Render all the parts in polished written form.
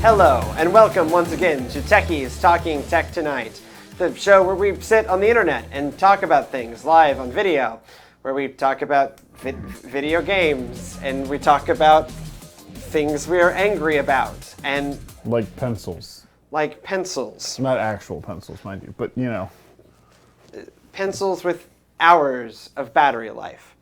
Hello, and welcome once again to Techies Talking Tech Tonight, the show where we sit on the internet and talk about things live on video, where we talk about video games, and we talk about things we are angry about, and... Like pencils. Like pencils. Not actual pencils, mind you, but you know. Pencils with hours of battery life.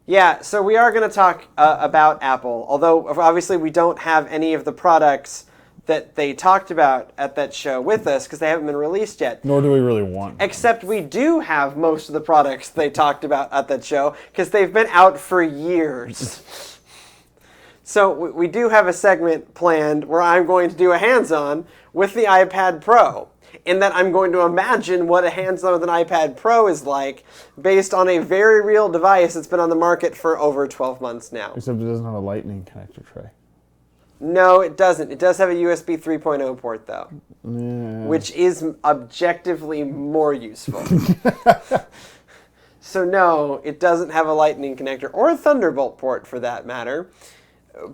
Yeah, so we are going to talk about Apple, although obviously we don't have any of the products that they talked about at that show with us because they haven't been released yet. Nor do we really want. Except we do have most of the products they talked about at that show because they've been out for years. So we do have a segment planned where I'm going to do a hands-on with the iPad Pro, in that I'm going to imagine what a hands-on with an iPad Pro is like based on a very real device that's been on the market for over 12 months now. Except it doesn't have a lightning connector tray. No, it doesn't. It does have a USB 3.0 port, though, which is objectively more useful. So no, it doesn't have a lightning connector, or a Thunderbolt port for that matter.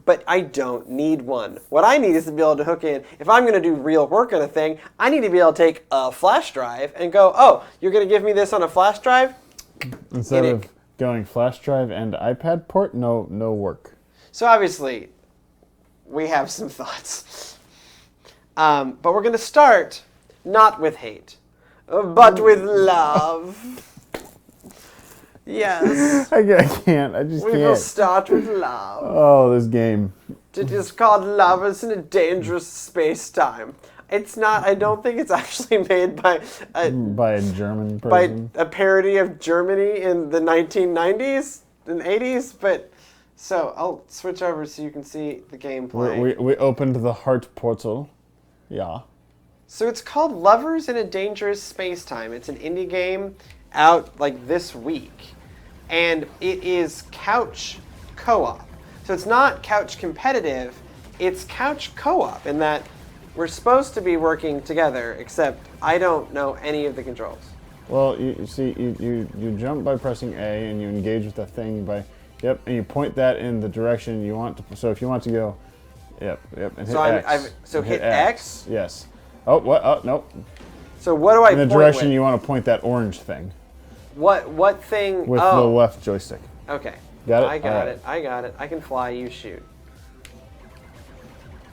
But I don't need one. What I need is to be able to hook in, if I'm going to do real work on a thing, I need to be able to take a flash drive and go, oh, you're going to give me this on a flash drive? Instead of going flash drive and iPad port, no work. So obviously, we have some thoughts. But we're going to start not with hate, but with love. Yes. I can't. I just can't. We will start with love. Oh, this game. It is called Lovers in a Dangerous Space-Time. It's not, I don't think it's actually made by a German person. By a parody of Germany in the 1990s and 80s, but so I'll switch over so you can see the gameplay. We opened the heart portal. Yeah. So it's called Lovers in a Dangerous Space-Time. It's an indie game out like this week. And it is couch co-op. So it's not couch competitive, it's couch co-op in that we're supposed to be working together, except I don't know any of the controls. Well, you see, you jump by pressing A, and you engage with that thing by, and you point that in the direction you want to. So if you want to go, and hit X. So hit X? Yes. Oh, what? Oh, nope. So what do I point in the direction with? You want to point that orange thing. What thing? With the left joystick. Okay. Got it? I got it. I can fly, you shoot.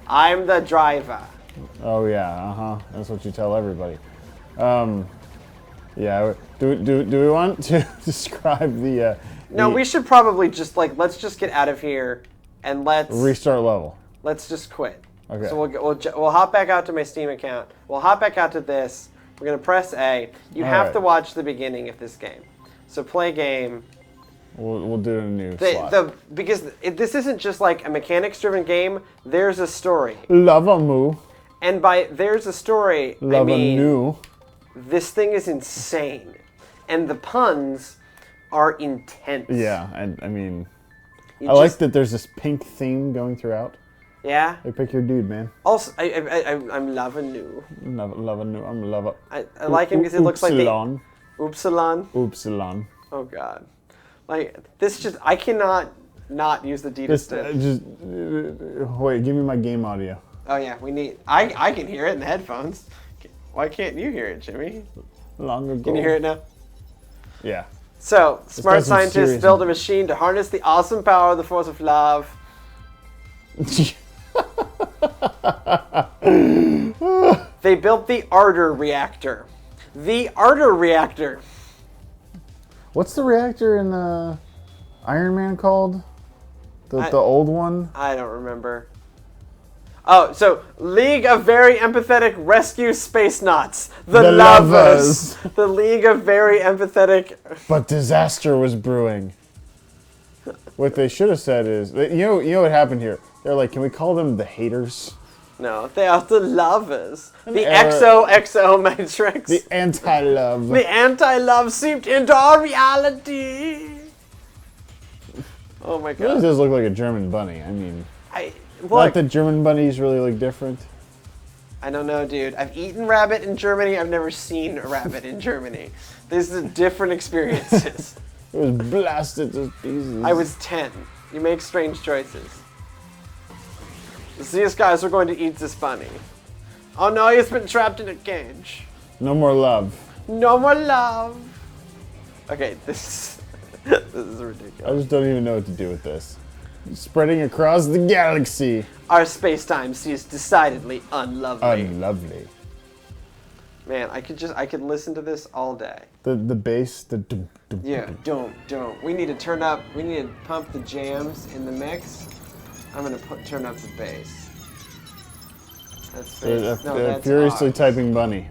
I'm the driver. Oh yeah, That's what you tell everybody. Yeah. Do we want to describe the? No, we should probably just let's just get out of here, and let's restart level. Let's just quit. Okay. So we'll hop back out to my Steam account. We'll hop back out to this. We're gonna press A. You have to watch the beginning of this game. So play game. We'll do a new slot. Because this isn't just like a mechanics-driven game. There's a story. Lava moo. And by there's a story, I mean this thing is insane, and the puns are intense. Yeah, and I mean, I like that there's this pink theme going throughout. Yeah. Hey, pick your dude, man. Also, I'm loving new. Loving new. I'm love it. I like him because it looks like the Upsilon. Upsilon. Oh God, like this just I cannot not use the D to stick. Wait, give me my game audio. Oh yeah, we need. I can hear it in the headphones. Why can't you hear it, Jimmy? Long ago. Can you hear it now? Yeah. So, smart scientists build a machine to harness the awesome power of the force of love. They built the Ardor reactor. The Ardor reactor. What's the reactor in Iron Man called? The old one? I don't remember. Oh, so League of Very Empathetic Rescue Space Nauts. The Lovers. The League of Very Empathetic... But disaster was brewing. What they should have said is... You know what happened here? They're like, can we call them the haters? No, they are the lovers. The XOXO Matrix. The anti-love. The anti-love seeped into our reality. Oh my God. It really does look like a German bunny. I mean... Look, not that German bunnies really look different. I don't know, dude. I've eaten rabbit in Germany. I've never seen a rabbit in Germany. These are different experiences. It was blasted to pieces. I was 10. You make strange choices. These guys are going to eat this bunny. Oh no, he's been trapped in a cage. No more love. No more love. Okay, this is ridiculous. I just don't even know what to do with this. Spreading across the galaxy. Our space-time seems decidedly unlovely. Unlovely. Man, I could listen to this all day. The bass, the dum, dum, Yeah, dum. don't. We need to turn up. We need to pump the jams in the mix. I'm gonna turn up the bass. That's bass. No, that's furiously ours. typing bunny.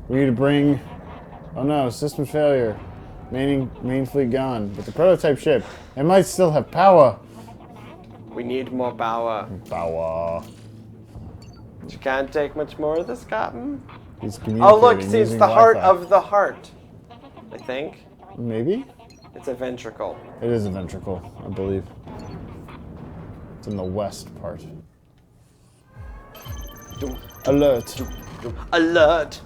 We need to bring. Oh no, system failure. Main fleet gone. But the prototype ship, it might still have power. We need more power. Power. You can't take much more of this, Captain. He's communicating. Oh look, see, it's using the heart Wi-Fi. of the heart. I think Maybe. it's a ventricle. It is a ventricle, I believe. It's in the west part. Alert. Alert!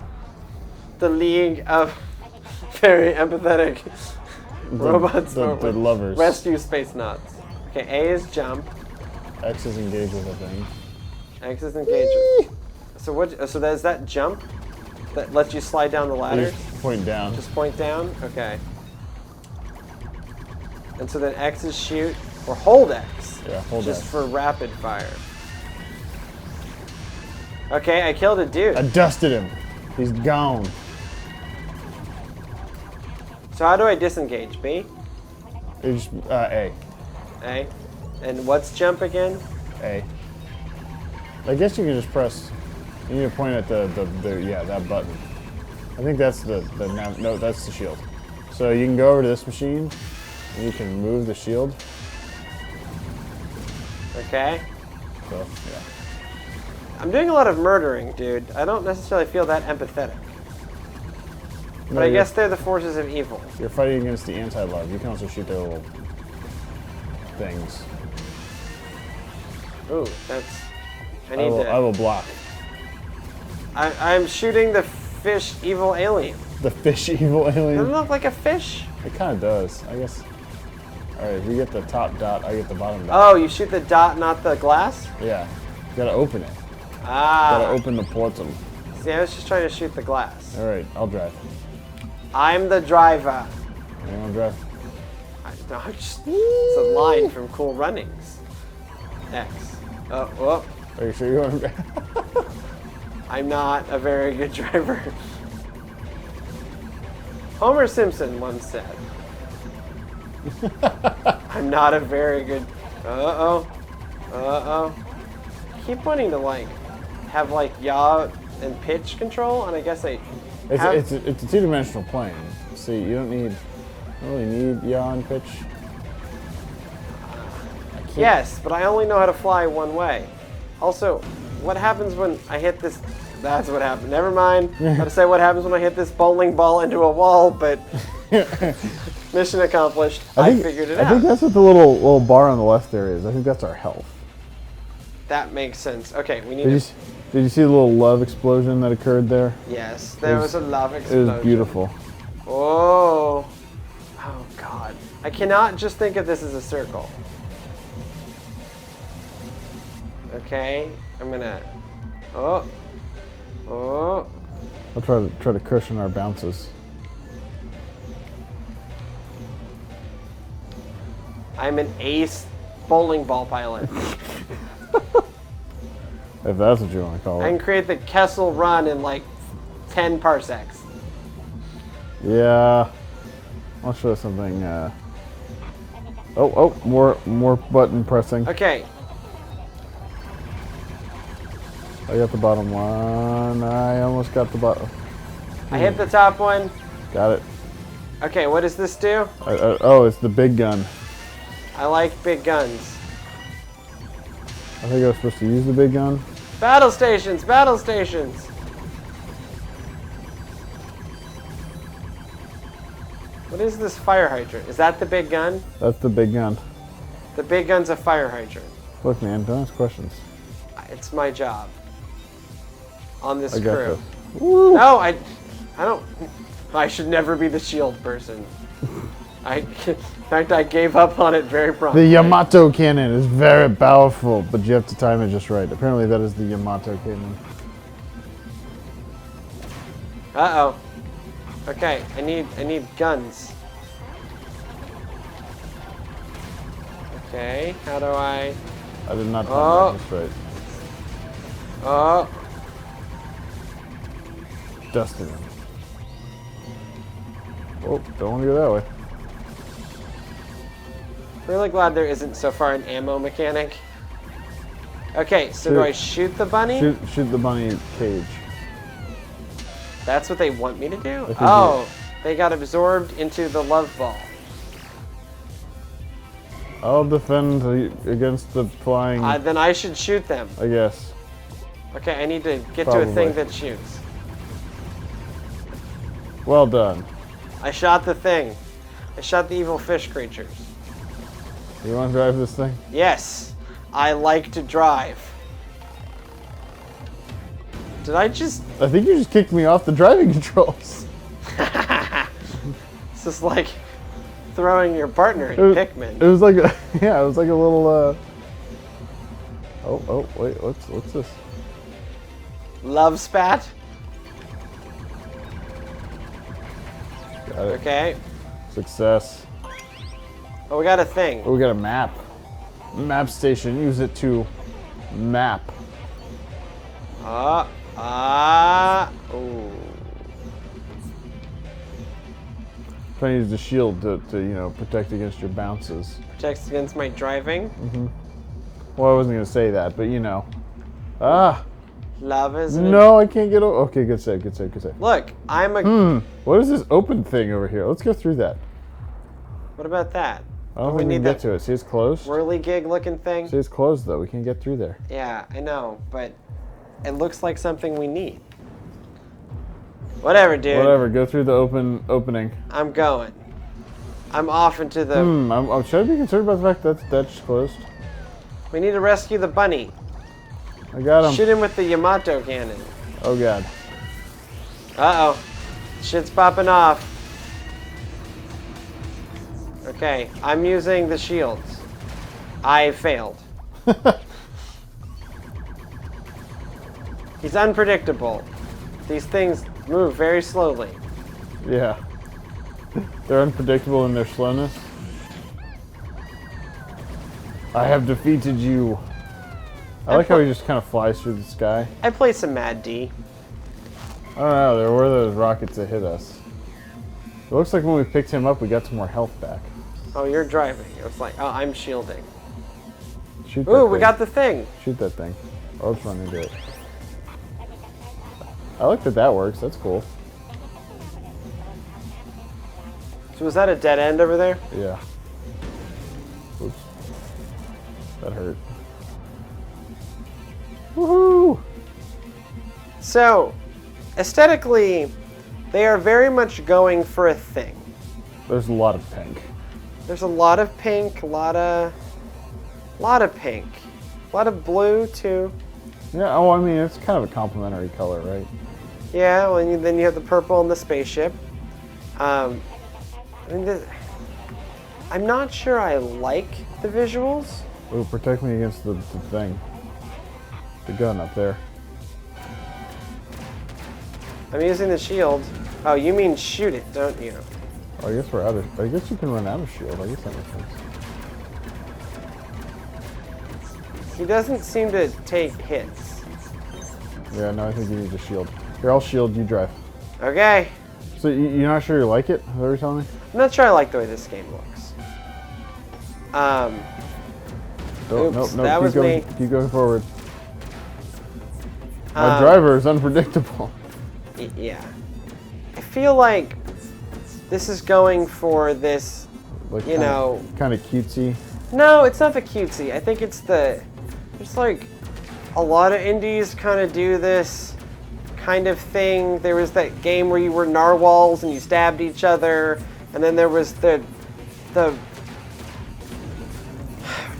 The League of Very Empathetic Robots The lovers. Rescue Space Nuts. Okay, A is jump. X is engaged with a thing. X is engage. So what? So there's that jump that lets you slide down the ladder. Just point down. Just point down. Okay. And so then X is shoot or hold X. Yeah, hold just X. for rapid fire. Okay, I killed a dude. I dusted him. He's gone. So how do I disengage? B? It's A. A? And what's jump again? A. I guess you can just press. You need to point at the that button. I think that's no, that's the shield. So you can go over to this machine and you can move the shield. Okay. So yeah. I'm doing a lot of murdering, dude. I don't necessarily feel that empathetic. But I guess they're the forces of evil. You're fighting against the anti-love. You can also shoot their little things. Ooh, that's... I will block. I'm shooting the fish evil alien. The fish evil Doesn't it alien? look like a fish? It kind of does, I guess. Alright, we get the top dot, I get the bottom dot. Oh, you shoot the dot, not the glass? Yeah. You gotta open it. Ah. Gotta open the portal. See, I was just trying to shoot the glass. Alright, I'll drive. I'm the driver. You wanna drive? It's a line from Cool Runnings. X. Oh, whoop. Are you sure you want to? I'm not a very good driver. Homer Simpson once said, I'm not a very good... Uh-oh. Keep wanting to, have, yaw and pitch control, and I guess It's a two-dimensional plane. See, you don't really need yaw and pitch. Yes, but I only know how to fly one way. Also, what happens when I hit this... That's what happened. Never mind. I was to say what happens when I hit this bowling ball into a wall, but mission accomplished. I figured it out. I think that's what the little bar on the left there is. I think that's our health. That makes sense. Okay, we need Did you see the little love explosion that occurred there? Yes, there was a love explosion. It was beautiful. Oh. Oh, God. I cannot just think of this as a circle. Okay, I'm gonna... Oh. I'll try to cushion our bounces. I'm an ace bowling ball pilot. If that's what you want to call I it. can create the Kessel run in 10 parsecs. Yeah. I'll show something. More button pressing. Okay. I got the bottom one. I almost got the bottom. I hit the top one. Got it. Okay, what does this do? It's the big gun. I like big guns. I think I was supposed to use the big gun. Battle stations! Battle stations! What is this fire hydrant? Is that the big gun? That's the big gun. The big gun's a fire hydrant. Look, man, don't ask questions. It's my job. On this I got crew. this. Woo! No, I don't. I should never be the shield person. In fact, I gave up on it very promptly. The Yamato cannon is very powerful, but you have to time it just right. Apparently that is the Yamato cannon. Uh-oh. Okay, I need guns. Okay, how do I... I did not time that just right. Oh. Dusting him. Oh, don't want to go that way. Really glad there isn't so far an ammo mechanic. Okay, so do I shoot the bunny? Shoot the bunny cage. That's what they want me to do? Oh, they got absorbed into the love ball. I'll defend against the flying... Then I should shoot them. I guess. Okay, I need to get to a thing that shoots. Well done. I shot the thing. I shot the evil fish creatures. You want to drive this thing? Yes, I like to drive. Did I just... I think you just kicked me off the driving controls. This is like throwing your partner in Pikmin. It was like a, yeah, it was like a little, Oh, wait, what's this? Love spat? Got it. Okay. Success. Oh, we got a thing. Oh, we got a map. Map station. Use it to map. Ooh. Trying to use the shield to protect against your bounces. Protects against my driving. Mm-hmm. Well, I wasn't going to say that, but Ah! Love is No, I can't get over. Okay, good save, good save, good save. Look, I'm a... What is this open thing over here? Let's go through that. What about that? I don't think we can get to it. See, it's closed. Whirligig looking thing? See, it's closed, though. We can't get through there. Yeah, I know, but it looks like something we need. Whatever, dude. Whatever, go through the opening. I'm going. I'm off into the... Should I be concerned about the fact that that's closed? We need to rescue the bunny. I got him. Shoot him with the Yamato cannon. Oh, God. Uh-oh. Shit's popping off. Okay, I'm using the shields. I failed. He's unpredictable. These things move very slowly. Yeah. They're unpredictable in their slowness. I have defeated you. I like how he just kind of flies through the sky. I play some Mad D. I don't know, there were those rockets that hit us. It looks like when we picked him up, we got some more health back. Oh, you're driving. It's like, oh, I'm shielding. Shoot that Ooh, thing. we got the thing. Shoot that thing. I'll just run into it. I like that that works. That's cool. So was that a dead end over there? Yeah. Oops. That hurt. Woohoo! So, aesthetically, they are very much going for a thing. There's a lot of pink. There's a lot of pink, a lot of pink, a lot of blue too. Yeah. Oh, I mean, it's kind of a complementary color, right? Yeah. Well, and then you have the purple and the spaceship. I mean, I'm not sure I like the visuals. Oh, protect me against the thing. The gun up there. I'm using the shield. Oh, you mean shoot it, don't you? Oh, I guess we're out of... I guess you can run out of shield. I guess that makes sense. He doesn't seem to take hits. Yeah, no, I think you need a shield. Here, I'll shield, you drive. Okay. So you're not sure you like it? Is that what you're telling me? I'm not sure I like the way this game looks. Oops, that was me. Keep going forward. My driver is unpredictable. Yeah. I feel like this is going for this, Like you know... Kind of cutesy. No, it's not the cutesy. I think it's the... There's like a lot of indies kind of do this kind of thing. There was that game where you were narwhals and you stabbed each other. And then there was the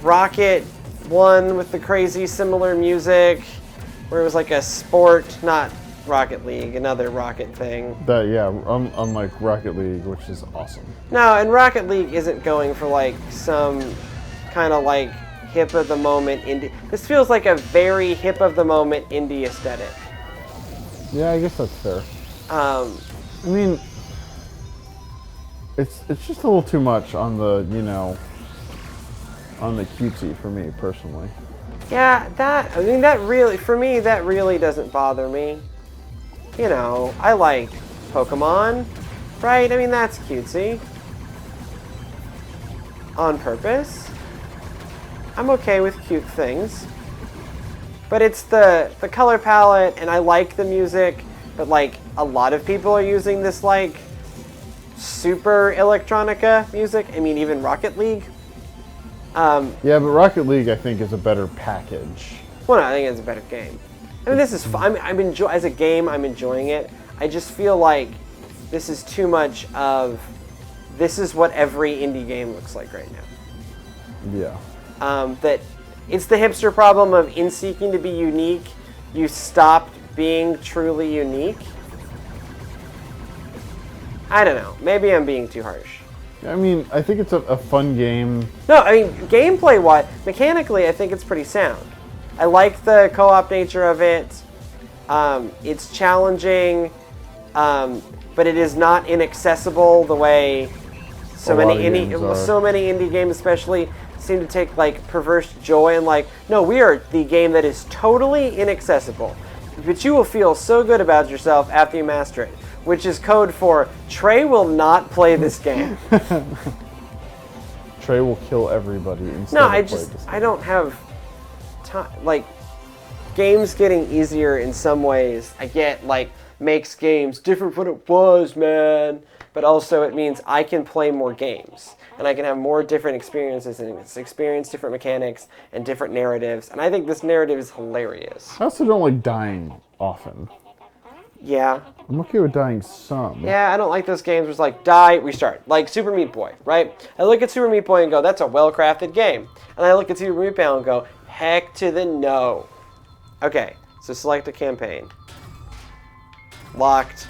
Rocket one with the crazy similar music where it was like a sport, not Rocket League, another rocket thing. That yeah, unlike Rocket League, which is awesome. No, and Rocket League isn't going for like some kind of like hip of the moment indie. This feels like a very hip of the moment indie aesthetic. Yeah, I guess that's fair. I mean, it's just a little too much on the on the cutesy for me personally. Yeah, that really, for me, that really doesn't bother me. You know, I like Pokemon, right? I mean, that's cutesy. On purpose. I'm okay with cute things. But it's the color palette, and I like the music, but like, a lot of people are using this like super electronica music. I mean, even Rocket League. Yeah, but Rocket League, I think, is a better package. Well, no, I think it's a better game. I mean, this is fun. As a game, I'm enjoying it. I just feel like this is too much of, this is what every indie game looks like right now. Yeah. That it's the hipster problem of, in seeking to be unique, you stopped being truly unique. I don't know. Maybe I'm being too harsh. I mean, I think it's a fun game. No, I mean, gameplay-wise, mechanically, I think it's pretty sound. I like the co-op nature of it. It's challenging, but it is not inaccessible the way so many indie games, especially, seem to take like perverse joy in like, no, we are the game that is totally inaccessible, but you will feel so good about yourself after you master it. Which is code for Trey will not play this game. Trey will kill everybody instead. No, I don't have time. Like, games getting easier in some ways, I get, like, makes games different from what it was, man. But also it means I can play more games. And I can have more different experiences and experience different mechanics and different narratives. And I think this narrative is hilarious. I also don't like dying often. Yeah. I'm okay with dying some. Yeah, I don't like those games where it's like, die, restart. Like Super Meat Boy, right? I look at Super Meat Boy and go, that's a well-crafted game. And I look at Super Meat Boy and go, heck to the no. Okay, so select a campaign. Locked.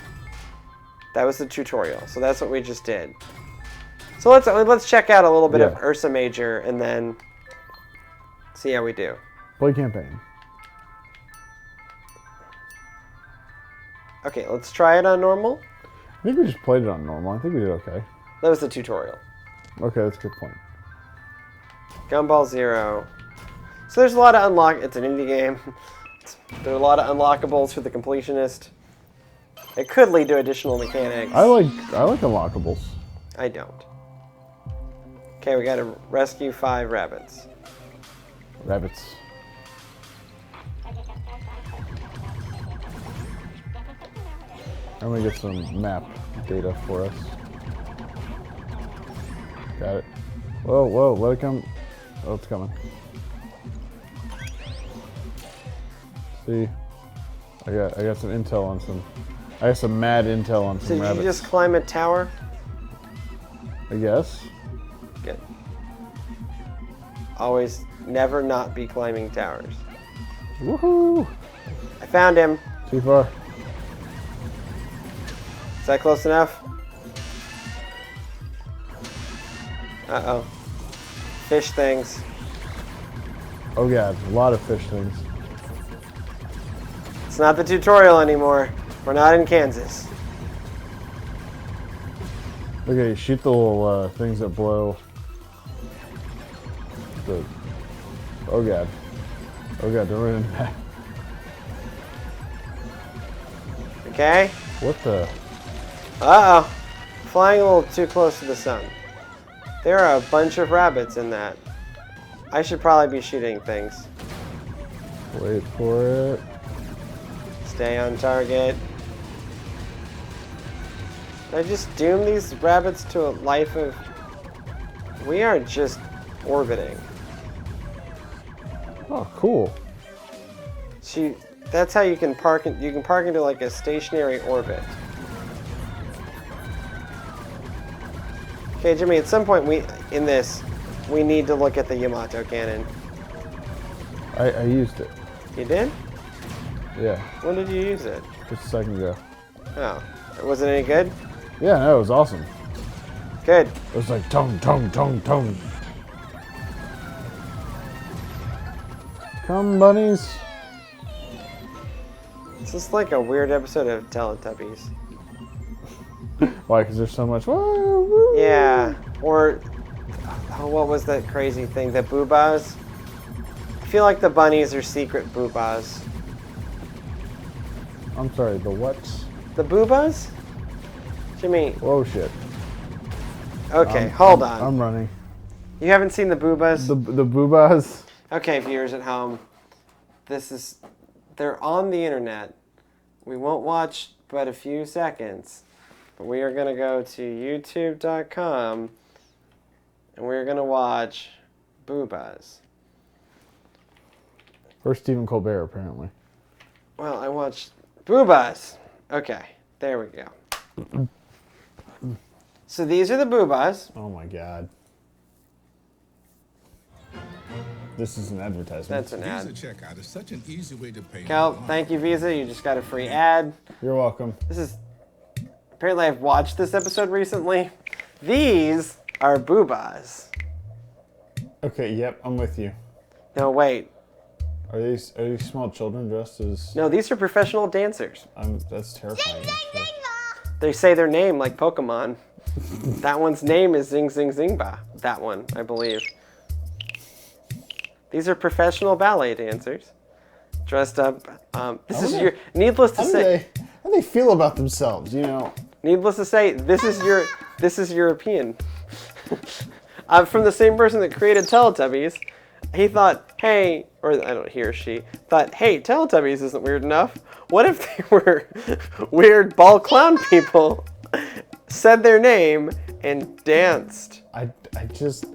That was the tutorial, so that's what we just did. So let's check out a little bit of Ursa Major and then see how we do. Play campaign. Okay, let's try it on normal. I think we just played it on normal. I think we did okay. That was the tutorial. Okay, that's a good point. Gumball 0. So there's a lot of it's an indie game. There are a lot of unlockables for the completionist. It could lead to additional mechanics. I like unlockables. I don't. Okay, we gotta rescue 5 rabbits. Rabbits. I'm gonna get some map data for us. Got it. Whoa, whoa, let it come. Oh, it's coming. See, I got some intel on some. I got some mad intel on some rabbits. Did you just climb a tower? I guess. Good. Always, never not be climbing towers. Woohoo! I found him. Too far. Is that close enough? Uh-oh. Fish things. Oh god, a lot of fish things. It's not the tutorial anymore. We're not in Kansas. Okay, shoot the little things that blow. Oh god. Oh god, they're running back. Okay. What the? Uh-oh. Flying a little too close to the sun. There are a bunch of rabbits in that. I should probably be shooting things. Wait for it. Stay on target. Did I just doom these rabbits to a life of... We are just orbiting. Oh, cool. That's how you can park. You can park into like a stationary orbit. Okay, Jimmy. At some point, we need to look at the Yamato cannon. I used it. You did? Yeah. When did you use it? just a second ago. Oh, was it any good? Yeah, no, it was awesome. Good. It was like tong, tong, tong, tong. Come, bunnies. This is like a weird episode of Teletubbies. Why? Because there's so much. Woo, woo. Yeah. Or, oh, what was that crazy thing? The boobas? I feel like the bunnies are secret boobas. I'm sorry, the what? The boobas? Jimmy. Whoa, shit. Okay, hold on. I'm running. You haven't seen the boobas? The boobas? Okay, viewers at home. They're on the internet. We won't watch but a few seconds. But we are going to go to youtube.com and we're going to watch boobas. Or Stephen Colbert, apparently. Well, I watched boobas. Okay, there we go. So these are the boobas. Oh my god. This is an advertisement. That's an Visa ad. checkout is such an easy way to pay. Cal, thank you, Visa. You just got a free ad. You're welcome. This is... Apparently I've watched this episode recently. These are boobas. Okay, yep, I'm with you. No, wait. Are these small children dressed as... No, these are professional dancers. That's terrifying. actually. They say their name like Pokemon. That one's name is Zing Zing Zingba. That one, I believe. These are professional ballet dancers. Dressed up. This is your... Needless to say... How do they feel about themselves, you know? Needless to say, this is European. From the same person that created Teletubbies. He thought, hey, or I don't know, he or she thought, hey, Teletubbies isn't weird enough. What if they were weird ball clown people, said their name, and danced? I just...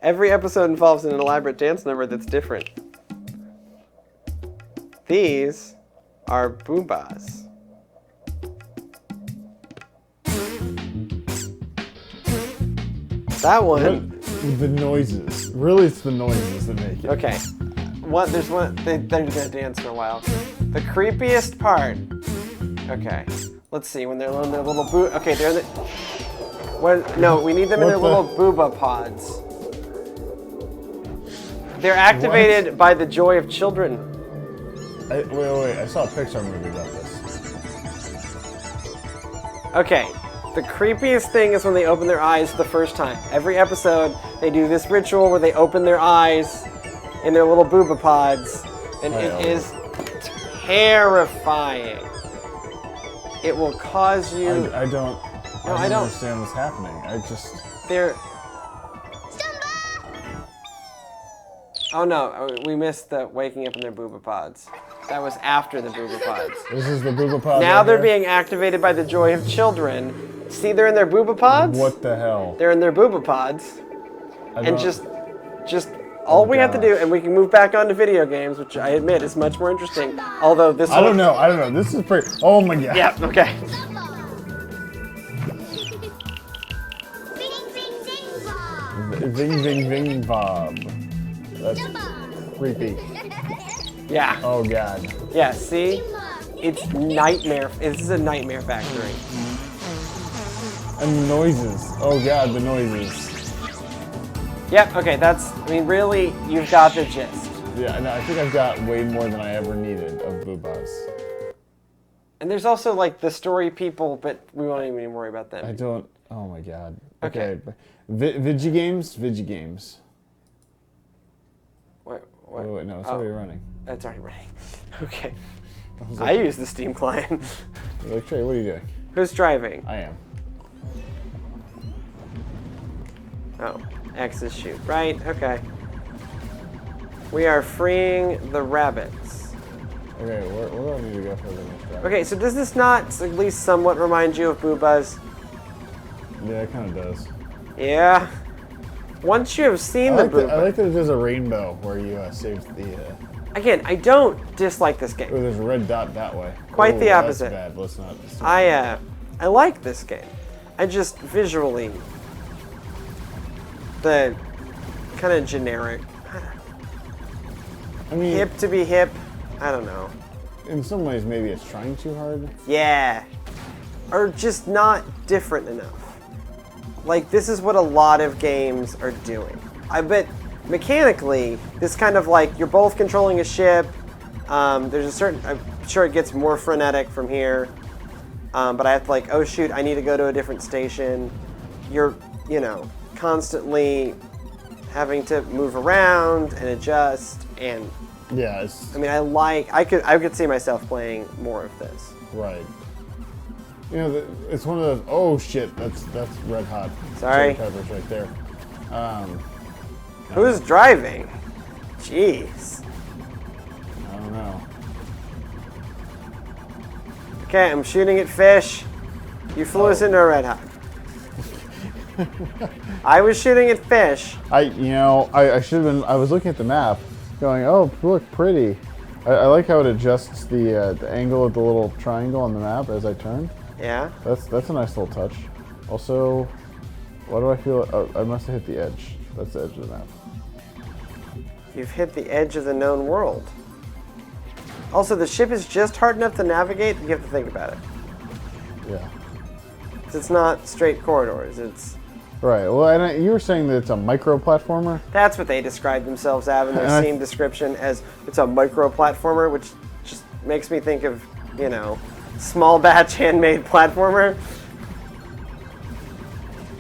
Every episode involves an elaborate dance number that's different. These are boobas. That one... The noises. Really, it's the noises that make it. Okay. There's one. They're gonna dance for a while. The creepiest part. Okay. Let's see. When they're in their little Okay, they're in the. No, we need them in their little booba pods. They're activated by the joy of children. Wait. I saw a Pixar movie about this. Okay. The creepiest thing is when they open their eyes the first time. Every episode, they do this ritual where they open their eyes in their little booba pods, and it is terrifying. It will cause you... I don't understand what's happening. They're... Oh no, we missed the waking up in their booba pods. That was after the booba pods. This is the booba pod. Now right they're here? being activated by the joy of children. See, they're in their booba pods? What the hell? They're in their booba pods. I And don't- just all we have to do, gosh. and we can move back onto video games, which I admit is much more interesting. Although this I don't know. This is pretty... Oh my god. Yeah, okay. Ving, ving, ving, Bob. That's creepy. Yeah. Oh god. Yeah, see? It's nightmare. This is a nightmare factory. And the noises. Oh god, the noises. Yep, okay, really, you've got the gist. Yeah, no, I think I've got way more than I ever needed of boobas. And there's also, like, the story people, but we won't even worry about them. I don't... Oh my god. Okay. Vigi games? Vigi games. What? Wait, no, it's already running. It's already running. Okay. I use the Steam client. Like, Trey, what are you doing? Who's driving? I am. Oh, X is shoot. Right, okay. We are freeing the rabbits. Okay, where do I need to go for the next drive? Okay, so does this not at least somewhat remind you of Boobas? Yeah, it kind of does. Yeah. Once you have seen the I Booba... like that it does a rainbow where you save the... Again, I don't dislike this Oh, game. there's a red dot that way. Quite the That's opposite. bad. Let's not... I like this game. I just visually... The kind of generic... I mean, Hip to be hip. I don't know. In some ways, maybe it's trying too hard. Yeah. Or just not different enough. Like, this is what a lot of games are doing. I bet mechanically, this kind of like, you're both controlling a ship. There's a certain, I'm sure it gets more frenetic from here. But I have to like, oh shoot, I need to go to a different station. You're, constantly having to move around and adjust and Yeah, it's I mean, I could see myself playing more of this. right. It's one of those. Oh shit! That's red hot. Sorry. Chili peppers right there. Who's driving? Jeez. I don't know. Okay, I'm shooting at fish. You flew us into a red hot. I was shooting at fish. I should have been. I was looking at the map, going, "Oh, look, pretty." I like how it adjusts the angle of the little triangle on the map as I turn. Yeah. That's a nice little touch. Also, why do I feel? Oh, I must have hit the edge. That's the edge of the map. You've hit the edge of the known world. Also, the ship is just hard enough to navigate that you have to think about it. Yeah. 'Cause it's not straight corridors. It's Right. Well, and you were saying that it's a micro platformer. That's what they describe themselves as in their Steam description as it's a micro platformer, which just makes me think of, small batch handmade platformer.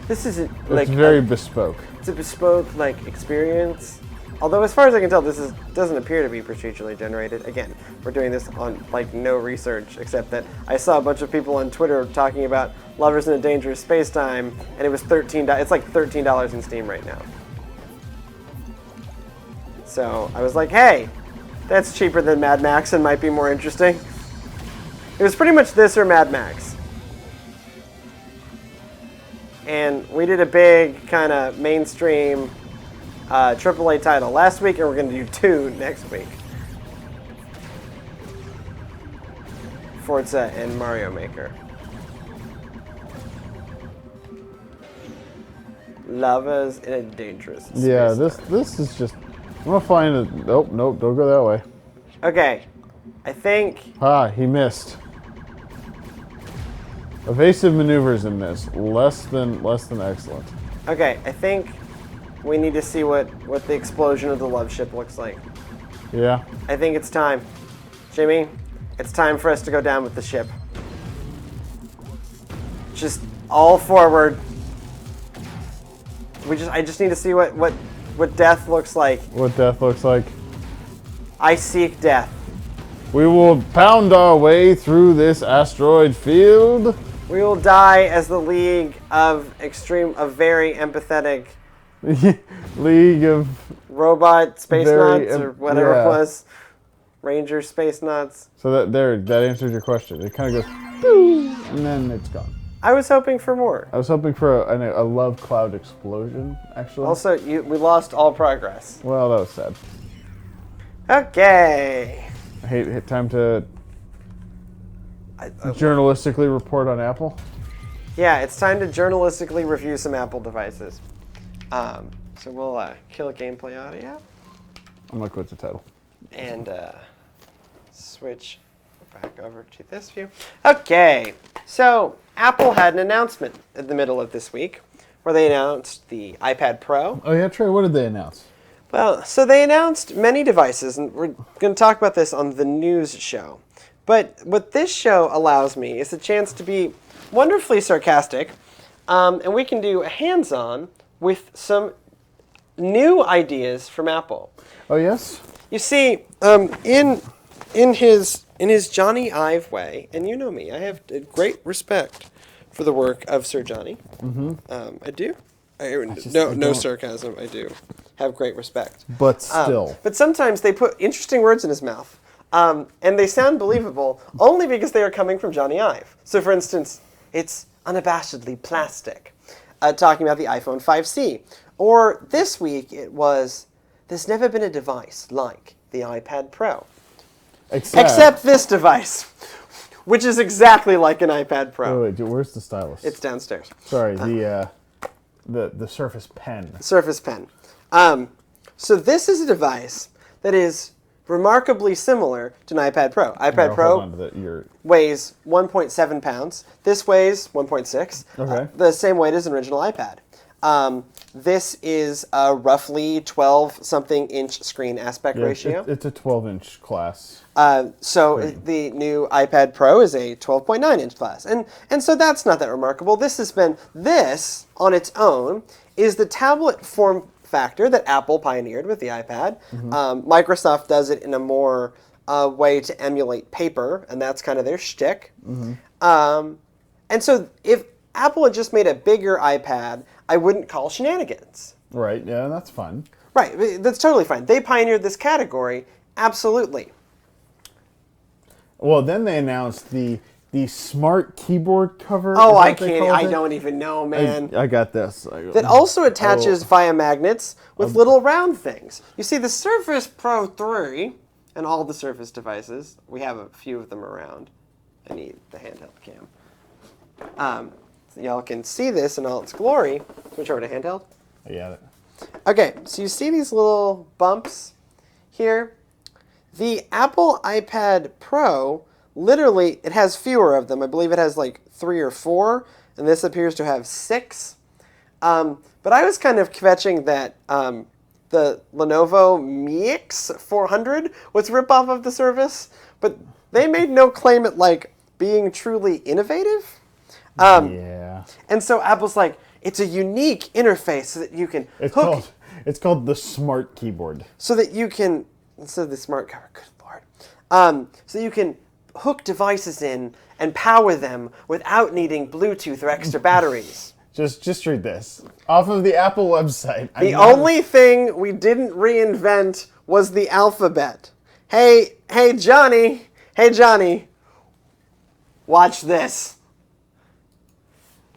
This isn't like It's very bespoke. it's a bespoke experience. Although as far as I can tell, doesn't appear to be procedurally generated. Again, we're doing this on no research except that I saw a bunch of people on Twitter talking about Lovers in a Dangerous Space-Time, and it was $13. It's like $13 in Steam right now. So I was like, hey, that's cheaper than Mad Max and might be more interesting. It was pretty much this or Mad Max. And we did a big kind of mainstream AAA title last week, and we're going to do 2 next week. Forza and Mario Maker. Lovers in a Dangerous Space. Yeah. This is just. I'm gonna find it. Nope. Don't go that way. Okay. I think He missed. Evasive maneuvers in this. Less than excellent. Okay, I think we need to see what the explosion of the love ship looks like. Yeah. I think it's time. Jimmy, it's time for us to go down with the ship. Just all forward. I just need to see what death looks like. What death looks like. I seek death. We will pound our way through this asteroid field. We will die as the League of very empathetic League of robot space Very nuts or whatever yeah. it was. Ranger space nuts. So that answers your question. It kind of goes, boom, and then it's gone. I was hoping for more. I was hoping for a love cloud explosion, actually. Also, we lost all progress. Well, that was sad. Okay. I hate time to journalistically report on Apple. Yeah, it's time to journalistically review some Apple devices. So we'll kill gameplay audio I'm like, what's the title? and switch back over to this view. Okay, so Apple had an announcement in the middle of this week where they announced the iPad Pro. Oh yeah, Trey. What did they announce? Well, so they announced many devices, and we're going to talk about this on the news show. But what this show allows me is a chance to be wonderfully sarcastic, and we can do a hands-on with some new ideas from Apple. Oh yes. You see, in his Johnny Ive way, and you know me, I have great respect for the work of Sir Johnny. Mm-hmm. I do. No sarcasm. I do have great respect. But still. But sometimes they put interesting words in his mouth, and they sound believable only because they are coming from Johnny Ive. So, for instance, it's unabashedly plastic, talking about the iPhone 5C. Or this week it was, there's never been a device like the iPad Pro. Except this device, which is exactly like an iPad Pro. Wait, where's the stylus? It's downstairs. Sorry, the Surface Pen. Surface Pen. So this is a device that is remarkably similar to an iPad Pro. iPad Here, Pro hold on to your... weighs 1.7 pounds. This weighs 1.6. Okay. The same weight as an original iPad. This is a roughly 12-something inch screen aspect ratio. It's a 12-inch class. The new iPad Pro is a 12.9 inch class. And so that's not that remarkable. This on its own is the tablet form factor that Apple pioneered with the iPad. Microsoft does it in a more way to emulate paper, and that's kind of their shtick. And so if Apple had just made a bigger iPad, I wouldn't call shenanigans. Right, yeah, that's fine. Right, that's totally fine. They pioneered this category, absolutely. Well, then they announced the smart keyboard cover. Oh, I can't. I don't even know, man. I got this. That also attaches via magnets with little round things. You see, the Surface Pro 3 and all the Surface devices, we have a few of them around. I need the handheld cam. So y'all can see this in all its glory. Switch over to handheld. I got it. Okay, so you see these little bumps here? The Apple iPad Pro, literally, it has fewer of them. I believe it has like 3 or 4, and this appears to have 6. But I was kind of kvetching that the Lenovo Mix 400 was a ripoff of the Surface, but they made no claim at like being truly innovative. Yeah. And so Apple's like, it's a unique interface so that you can hook. It's called the smart keyboard. So that you can, instead of the smart cover, good lord. So you can hook devices in and power them without needing Bluetooth or extra batteries. Just read this. Off of the Apple website. The only thing we didn't reinvent was the alphabet. Hey Johnny, watch this.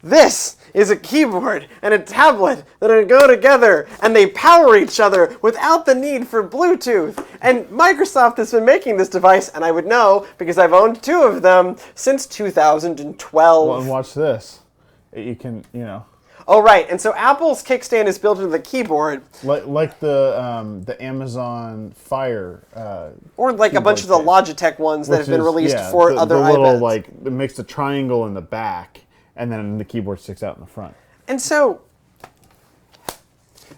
This is a keyboard and a tablet that go together, and they power each other without the need for Bluetooth. And Microsoft has been making this device, and I would know because I've owned 2 of them since 2012. Well, and watch this. You can, Oh, right. And so Apple's kickstand is built into the keyboard. Like the Amazon Fire. Or like a bunch of the Logitech ones that have been released for other the iPads. It makes a triangle in the back, and then the keyboard sticks out in the front. And so,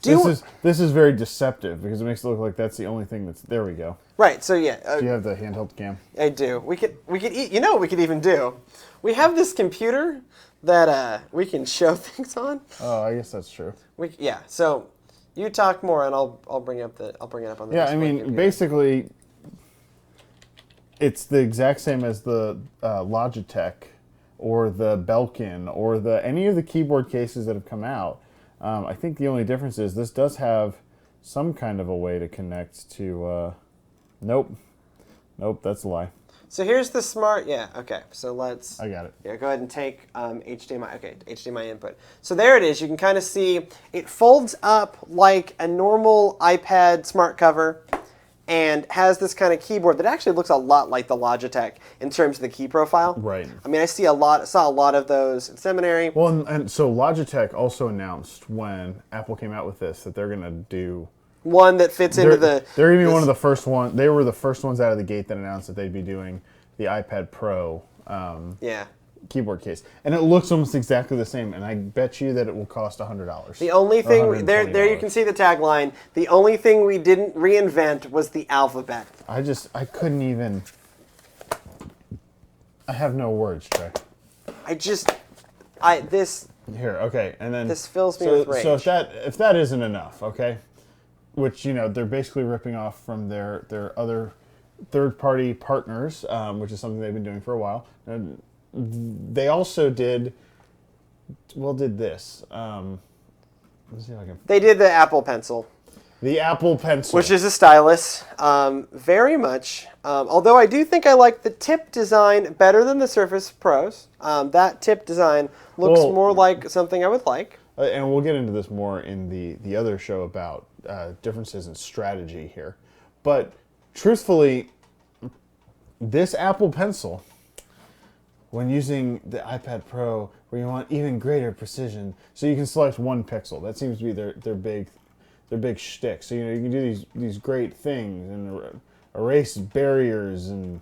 this is very deceptive because it makes it look like that's the only thing that's. There we go. Right. So yeah. Do you have the handheld cam? I do. We could. You know what we could even do? We have this computer that we can show things on. Oh, I guess that's true. Yeah. So you talk more, and I'll bring it up on the. Yeah, I mean, computer. Basically, it's the exact same as the Logitech or the Belkin or any of the keyboard cases that have come out. I think the only difference is this does have some kind of a way to connect to. Nope, that's a lie. So here's the smart. Yeah. Okay. So let's. I got it. Yeah. Go ahead and take HDMI. Okay. HDMI input. So there it is. You can kind of see it folds up like a normal iPad smart cover, and has this kind of keyboard that actually looks a lot like the Logitech in terms of the key profile. Right. I mean, I saw a lot of those in seminary. Well, and so Logitech also announced when Apple came out with this that they're going to do one that fits into the. They're going to be one of the first ones. They were the first ones out of the gate that announced that they'd be doing the iPad Pro. Keyboard case, and it looks almost exactly the same, and I bet you that it will cost $100. The only thing there you can see the tagline. The only thing we didn't reinvent was the alphabet. I couldn't even. I have no words, Trey. Here, okay, and then this fills me with rage. So if that isn't enough, okay, which they're basically ripping off from their other third-party partners, which is something they've been doing for a while. And they also did this. Let's see if I can. They did the Apple Pencil. The Apple Pencil, which is a stylus, very much. Although I do think I like the tip design better than the Surface Pros. That tip design looks more like something I would like. And we'll get into this more in the other show about differences in strategy here. But truthfully, this Apple Pencil, when using the iPad Pro, where you want even greater precision, so you can select one pixel. That seems to be their big shtick. So you can do these great things and erase barriers and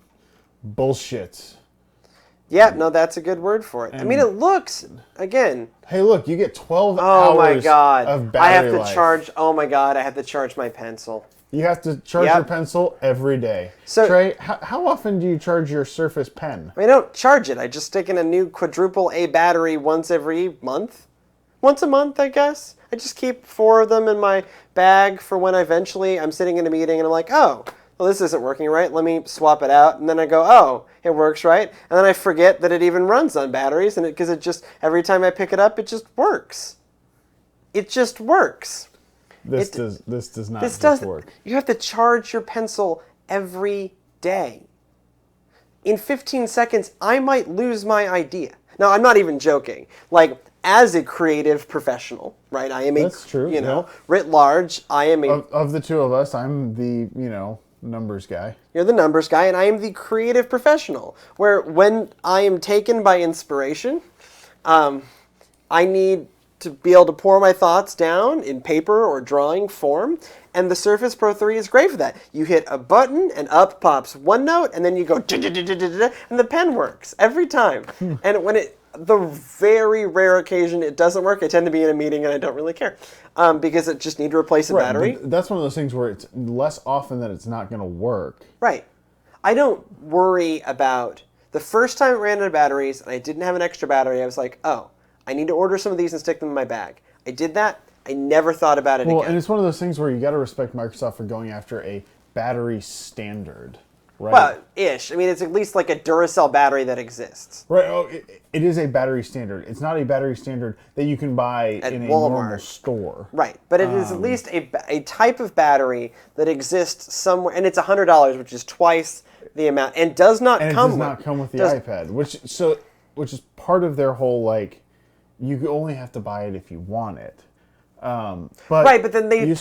bullshit. Yeah, no, that's a good word for it. I mean, it looks, again... Hey, look, you get 12 Oh my hours god. of battery I have to life. charge... Oh my god, I have to charge my pencil. You have to charge Yep. your pencil every day. So- Trey, how often do you charge your Surface Pen? I mean, I don't charge it. I just stick in a new quadruple A battery once every month. Once a month, I guess. I just keep 4 of them in my bag for when I'm sitting in a meeting and I'm like, oh, well, this isn't working right. Let me swap it out. And then I go, oh, it works right. And then I forget that it even runs on batteries, and because it just, every time I pick it up, it just works. It just works. This does not This just doesn't work. You have to charge your pencil every day. In 15 seconds, I might lose my idea. Now, I'm not even joking. Like, as a creative professional, right? I am That's true, writ large, I am a... Of the two of us, I'm the, numbers guy. You're the numbers guy, and I am the creative professional. Where when I am taken by inspiration, I need to be able to pour my thoughts down in paper or drawing form, and the Surface Pro 3 is great for that. You hit a button, and up pops OneNote, and then you go, and the pen works every time. And when the very rare occasion it doesn't work, I tend to be in a meeting and I don't really care, because I just need to replace a battery. But that's one of those things where it's less often that it's not going to work. Right. I don't worry about the first time it ran out of batteries and I didn't have an extra battery. I was like, oh, I need to order some of these and stick them in my bag. I did that. I never thought about it Well, again. and it's one of those things where you got to respect Microsoft for going after a battery standard, right? Well, ish. I mean, it's at least like a Duracell battery that exists. Right. Oh, it is a battery standard. It's not a battery standard that you can buy At in a Walmart. normal store. Right, but it is at least a type of battery that exists somewhere, and it's $100, which is twice the amount, and does not And come it does not come with the iPad, which is part of their whole, like, you only have to buy it if you want it. But then they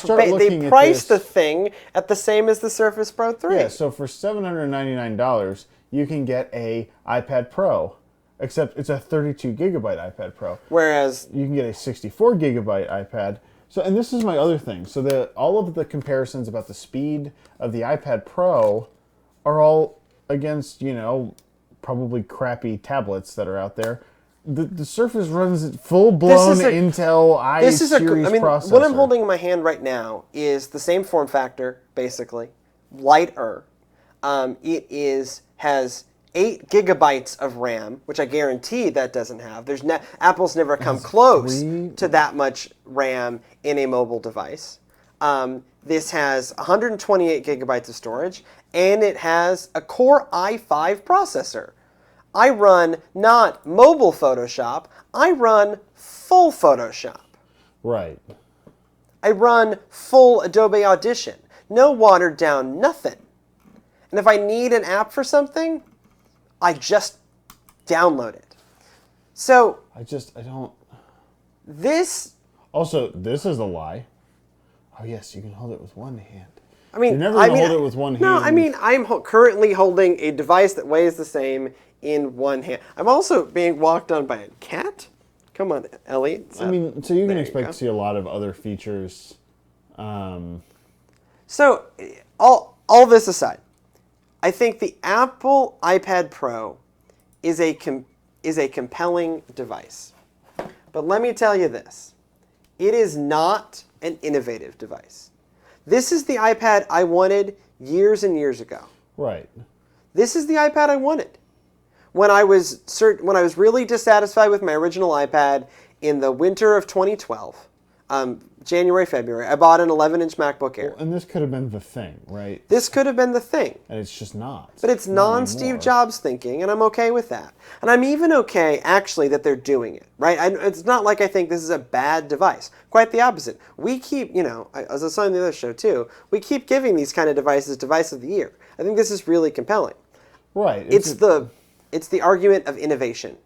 price the thing at the same as the Surface Pro 3. Yeah, so for $799, you can get a iPad Pro, except it's a 32 gigabyte iPad Pro. Whereas You can get a 64 gigabyte iPad. So, and this is my other thing. So all of the comparisons about the speed of the iPad Pro are all against, probably crappy tablets that are out there. The Surface runs full-blown Intel i-series processor. What I'm holding in my hand right now is the same form factor, basically, lighter. It has 8 gigabytes of RAM, which I guarantee that doesn't have. Apple's never come close to that much RAM in a mobile device. This has 128 gigabytes of storage, and it has a Core i5 processor. I run not mobile Photoshop, I run full Photoshop. Right. I run full Adobe Audition. No watered down, nothing. And if I need an app for something, I just download it. So I don't... this... Also, this is a lie. Oh, yes, you can hold it with one hand. I mean, You're never going to hold it with one hand. No, I mean, I'm currently holding a device that weighs the same in one hand. I'm also being walked on by a cat. Come on, Elliot. I mean, so you can There you expect go. to see a lot of other features. So, all this aside, I think the Apple iPad Pro is a compelling device. But let me tell you this. It is not an innovative device. This is the iPad I wanted years and years ago. Right. This is the iPad I wanted. When I was really dissatisfied with my original iPad in the winter of 2012, January, February, I bought an 11-inch MacBook Air. Well, and this could have been the thing, right? This could have been the thing. And it's just not. But it's Not non-Steve anymore. Jobs thinking, and I'm okay with that. And I'm even okay, actually, that they're doing it, right? It's not like I think this is a bad device. Quite the opposite. We keep, as I saw in the other show too, we keep giving these kind of devices Device of the Year. I think this is really compelling. Right. It's the argument of innovation.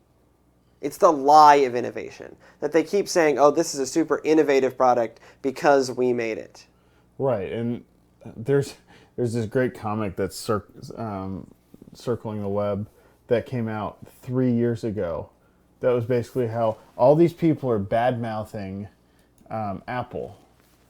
It's the lie of innovation. That they keep saying, oh, this is a super innovative product because we made it. Right. And there's this great comic that's circling the web that came out 3 years ago. That was basically how all these people are bad-mouthing Apple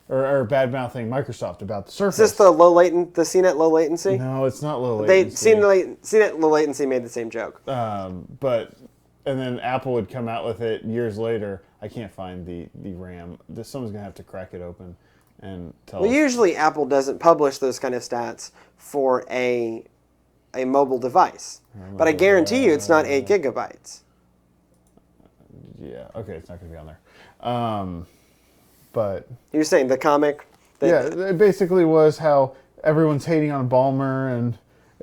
or bad-mouthing Microsoft about the Surface. Is this the CNET low latency? No, it's not low latency. CNET low latency and made the same joke. And then Apple would come out with it years later. I can't find the RAM. Someone's gonna have to crack it open and tell us. Usually Apple doesn't publish those kind of stats for a mobile device, but I guarantee you it's not 8 gigabytes. Yeah. Okay, it's not gonna be on there. But you're saying the comic? It basically was how everyone's hating on Ballmer and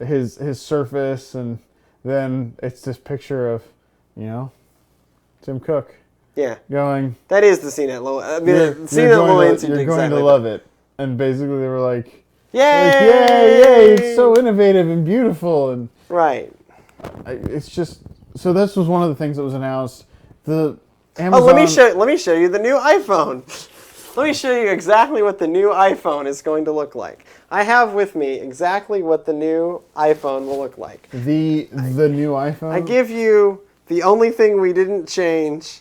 his Surface, and then it's this picture of, Tim Cook. Yeah. Going. That is the CNET low. I mean, CNET low latency. You're going to love it, and basically they were like, "Yay! Yay! It's so innovative and beautiful." And right. It's just so. This was one of the things that was announced. The Amazon. Oh, let me show you the new iPhone. Let me show you exactly what the new iPhone is going to look like. I have with me exactly what the new iPhone will look like. The new iPhone? I give you the only thing we didn't change.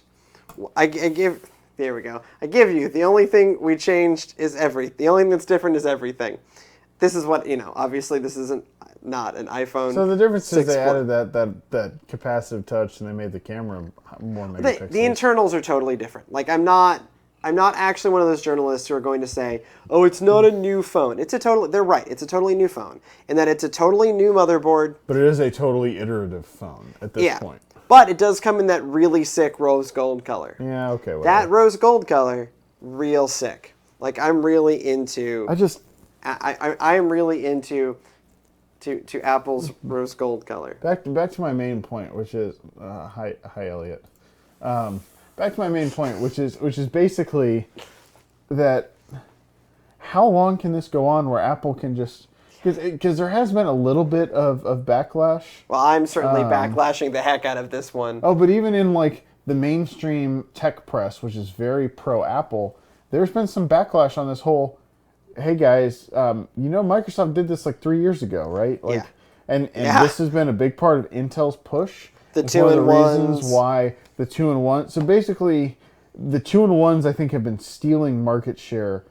There we go. I give you the only thing we changed is the only thing that's different is everything. This is what, obviously this isn't not an iPhone. So the difference is they added that capacitive touch and they made the camera more megapixels. The internals are totally different. Like I'm not actually one of those journalists who are going to say, "Oh, it's not a new phone." They're right. It's a totally new phone, in that it's a totally new motherboard. But it is a totally iterative phone at this point. But it does come in that really sick rose gold color. Yeah. Okay. Whatever. That rose gold color, real sick. Like I'm really into. I am really into Apple's rose gold color. Back to my main point, which is hi Elliot. Back to my main point, which is basically that how long can this go on where Apple can just because there has been a little bit of backlash. Well, I'm certainly backlashing the heck out of this one. Oh, but even in like the mainstream tech press, which is very pro Apple, there's been some backlash on this whole. Hey guys, Microsoft did this like 3 years ago, right? Like, and this has been a big part of Intel's push. The it's one of the 2-in-1s. reasons why the 2-in-1. So basically, the 2-in-1s I think have been stealing market share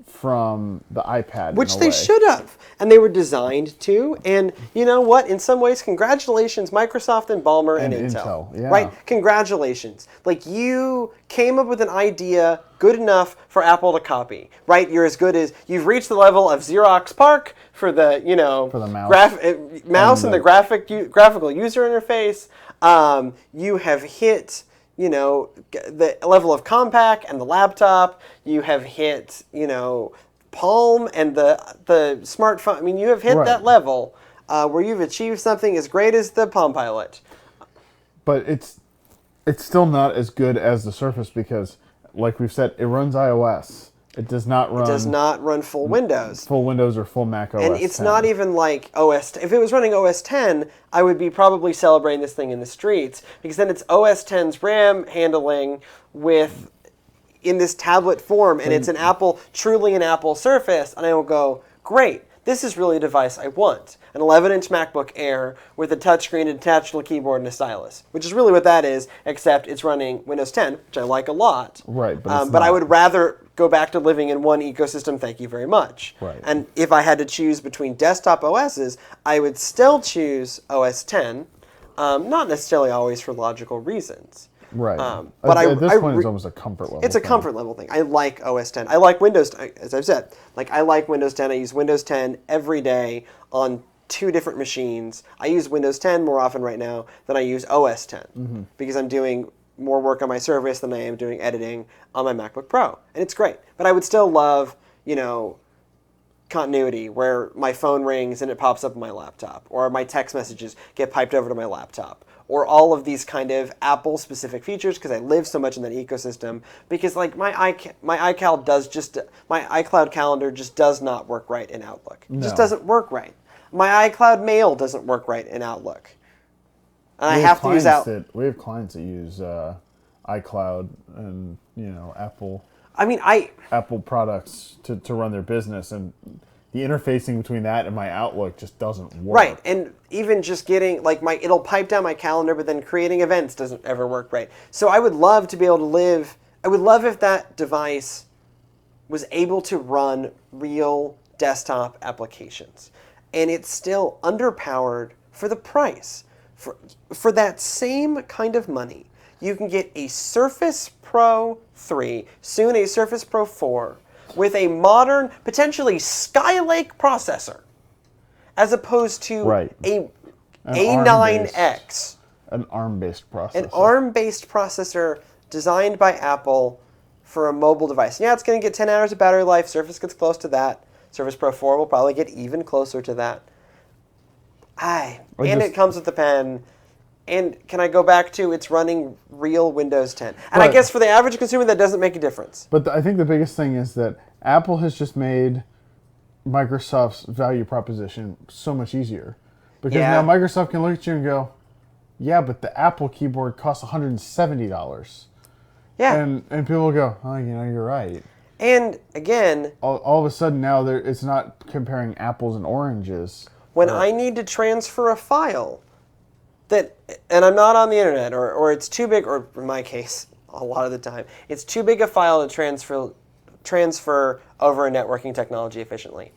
from the iPad, which they should have, and they were designed to. And you know what? In some ways, congratulations, Microsoft and Ballmer and Intel. Yeah. Right? Congratulations. Like you came up with an idea good enough for Apple to copy. Right? You're as good as you've reached the level of Xerox PARC for the for the mouse, and the graphical user interface. You have hit. The level of compact and the laptop. You have hit, Palm and the smartphone. I mean, you have hit that level where you've achieved something as great as the Palm Pilot. But it's still not as good as the Surface because, like we've said, it runs iOS. It does not run full Windows. Full Windows or full Mac OS. And it's not even like OS. If it was running OS 10, I would be probably celebrating this thing in the streets because then it's OS 10's RAM handling in this tablet form, and it's truly an Apple Surface, and I will go, great. This is really a device I want. An 11-inch MacBook Air with a touchscreen, a detachable keyboard, and a stylus, which is really what that is, except it's running Windows 10, which I like a lot. Right, but I would rather go back to living in one ecosystem, thank you very much. Right. And if I had to choose between desktop OSs, I would still choose OS 10, not necessarily always for logical reasons. Right. But at this point, it's almost a comfort level. It's a comfort level thing. I like OS 10. I like Windows, as I've said. I like Windows 10. I use Windows 10 every day on 2 different machines. I use Windows 10 more often right now than I use OS 10 because I'm doing more work on my Surface than I am doing editing on my MacBook Pro. And it's great. But I would still love, continuity where my phone rings and it pops up on my laptop, or my text messages get piped over to my laptop, or all of these kind of Apple-specific features because I live so much in that ecosystem. Because my iCloud calendar just does not work right in Outlook. It just doesn't work right. My iCloud Mail doesn't work right in Outlook. And I have to use we have clients that use iCloud and Apple. Apple products to run their business, and the interfacing between that and my Outlook just doesn't work. Right, and even just getting it'll pipe down my calendar, but then creating events doesn't ever work right. So I would love to be able to live. I would love if that device was able to run real desktop applications. And it's still underpowered for the price. For that same kind of money, you can get a Surface Pro 3, soon a Surface Pro 4, with a modern, potentially Skylake processor, as opposed to a A9X. An ARM-based processor. An ARM-based processor designed by Apple for a mobile device. Yeah, it's going to get 10 hours of battery life. Surface gets close to that. Surface Pro 4 will probably get even closer to that. It comes with the pen. And can I go back to it's running real Windows 10? And I guess for the average consumer, that doesn't make a difference. But I think the biggest thing is that Apple has just made Microsoft's value proposition so much easier. Because now Microsoft can look at you and go, yeah, but the Apple keyboard costs $170. Yeah. And people will go, oh, you're right. And again, all of a sudden now it's not comparing apples and oranges. When I need to transfer a file, and I'm not on the internet, or it's too big, or in my case, a lot of the time, it's too big a file to transfer over a networking technology efficiently.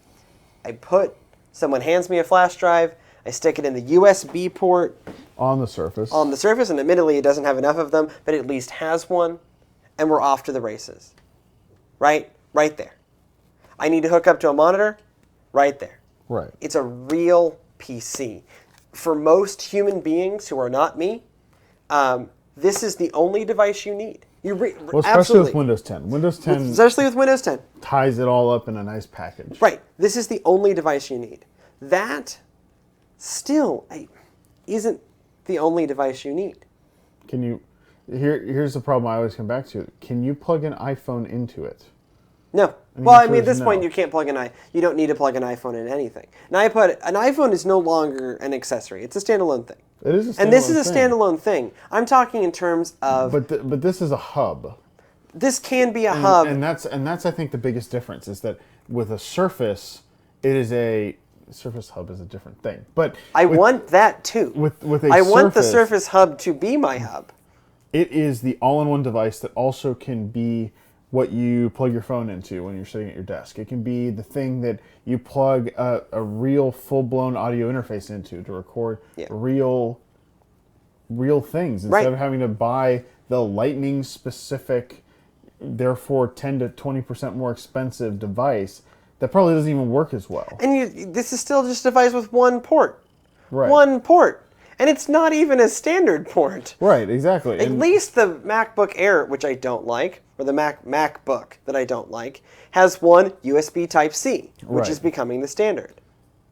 Someone hands me a flash drive, I stick it in the USB port. On the Surface. And admittedly it doesn't have enough of them, but it at least has one, and we're off to the races. Right there. I need to hook up to a monitor, right there. Right. It's a real PC. For most human beings who are not me, this is the only device you need. Especially absolutely. with Windows 10. Windows 10 especially with Windows 10. Ties it all up in a nice package. Right. This is the only device you need. That still isn't the only device you need. Here's the problem I always come back to. Can you plug an iPhone into it? No. At this point, you can't plug you don't need to plug an iPhone in anything. An iPhone is no longer an accessory. It's a standalone thing. It is a standalone thing. And this is a standalone thing. I'm talking in terms of... But this is a hub. This can be a hub. And that's I think the biggest difference is that with a Surface, Surface Hub is a different thing. But I want that too. I want the Surface Hub to be my hub. It is the all-in-one device that also can be what you plug your phone into when you're sitting at your desk. It can be the thing that you plug a real full-blown audio interface into to record real things instead of having to buy the lightning-specific, therefore 10 to 20% more expensive device that probably doesn't even work as well. And this is still just a device with one port. Right. One port. And it's not even a standard port. Right, exactly. At least the MacBook Air, which I don't like, or the MacBook that I don't like, has one USB Type-C, which is becoming the standard.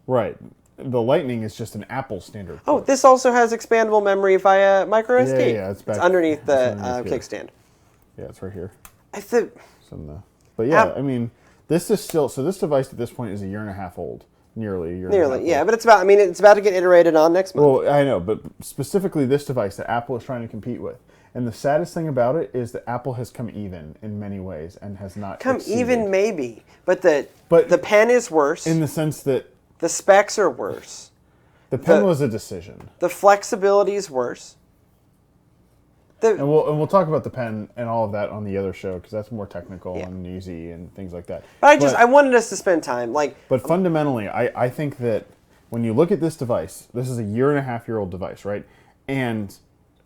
Right. The Lightning is just an Apple standard port. Oh, this also has expandable memory via micro SD. Yeah, it's underneath the kickstand. Yeah, it's right here. But I mean, this is still... So this device at this point is a year and a half old. Nearly a year. Nearly, yeah, but it's about to get iterated on next month. Well, I know, but specifically this device that Apple is trying to compete with. And the saddest thing about it is that Apple has come even in many ways and has not exceeded. Even maybe, but the pen is worse. In the sense that the specs are worse. The pen was a decision. The flexibility is worse. And we'll talk about the pen and all of that on the other show because that's more technical and easy and things like that. But I wanted us to spend time But fundamentally, I think that when you look at this device, this is a year-and-a-half-year-old device, right? And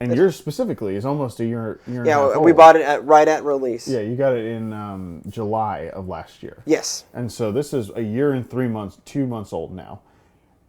yours specifically is almost a year and a half old. We bought it right at release. Yeah, you got it in July of last year. Yes. And so this is a year and 3 months, 2 months old now.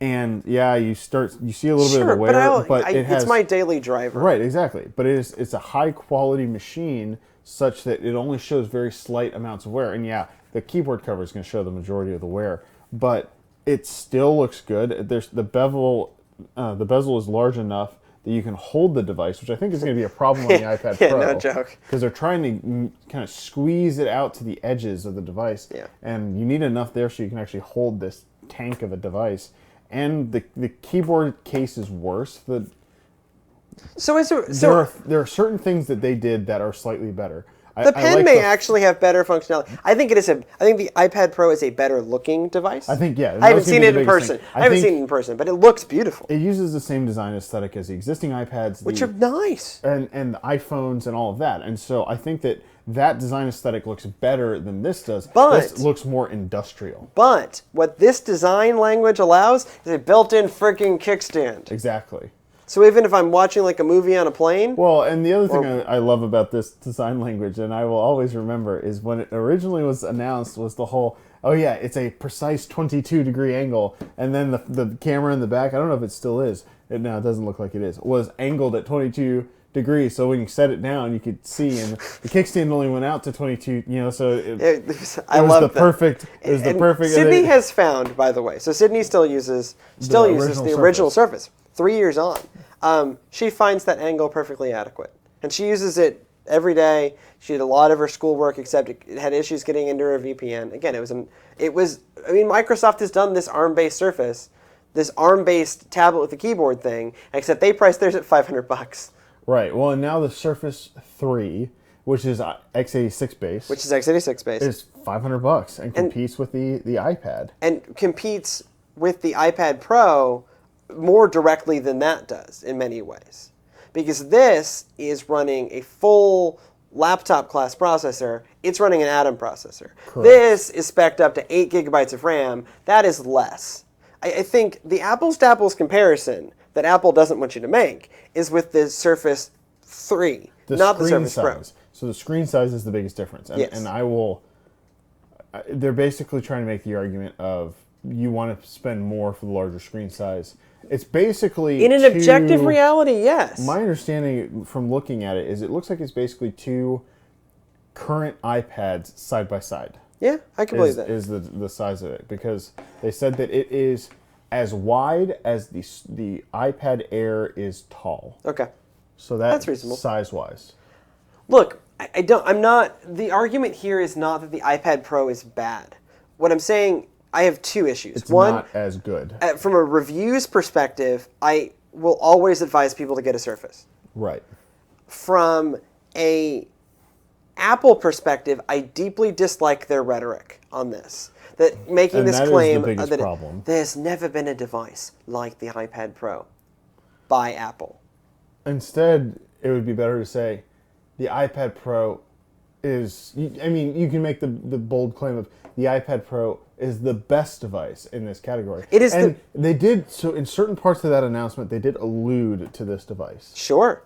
And you see a little bit of a wear, but it's my daily driver. Right, exactly. But it's a high quality machine such that it only shows very slight amounts of wear. And the keyboard cover is going to show the majority of the wear, but it still looks good. There's the bezel is large enough that you can hold the device, which I think is going to be a problem on the iPad Pro. Yeah, no joke. Because they're trying to kind of squeeze it out to the edges of the device. Yeah. And you need enough there so you can actually hold this tank of a device. And the keyboard case is worse. There are certain things that they did that are slightly better. The pen may actually have better functionality. I think the iPad Pro is a better looking device. I think I haven't seen it in person. But it looks beautiful. It uses the same design aesthetic as the existing iPads, which are nice, and the iPhones and all of that. And so I think that that design aesthetic looks better than this does. But this looks more industrial. But what this design language allows is a built-in freaking kickstand. Exactly. So even if I'm watching like a movie on a plane... Well, and the other thing I love about this design language, and I will always remember, is when it originally was announced was the whole, oh yeah, it's a precise 22-degree angle, and then the camera in the back, I don't know if it still is, it doesn't look like it is, was angled at 22 degrees, so when you set it down, you could see, and the kickstand only went out to 22, so it was the perfect. Sydney has found, by the way, so Sydney still uses the original Surface. 3 years on. She finds that angle perfectly adequate. And she uses it every day. She did a lot of her schoolwork, except it had issues getting into her VPN. Again, Microsoft has done this ARM-based Surface, this ARM-based tablet with a keyboard thing, except they priced theirs at $500. Right. Well, and now the Surface 3, which is x86 based, is $500 and competes with the iPad. And competes with the iPad Pro more directly than that does in many ways. Because this is running a full laptop class processor. It's running an Atom processor. Correct. This is spec'd up to 8 gigabytes of RAM. That is less. I think the apples to apples comparison that Apple doesn't want you to make is with the Surface 3, not the Surface Pro. So the screen size is the biggest difference. And, yes. and they're basically trying to make the argument of you want to spend more for the larger screen size. It's basically in an objective reality, yes. My understanding from looking at it is it looks like it's basically two current iPads side by side. Yeah, I can believe that. Is the size of it, because they said that it is as wide as the iPad Air is tall. Okay. So that's reasonable size-wise. Look, the argument here is not that the iPad Pro is bad. What I'm saying, I have two issues. It's not as good. From a reviews perspective, I will always advise people to get a Surface. Right. From a Apple perspective, I deeply dislike their rhetoric on this. That making this claim that there's never been a device like the iPad Pro by Apple. Instead, it would be better to say the iPad Pro is, you can make the bold claim of the iPad Pro is the best device in this category. It is, and they did, so in certain parts of that announcement, they did allude to this device. Sure.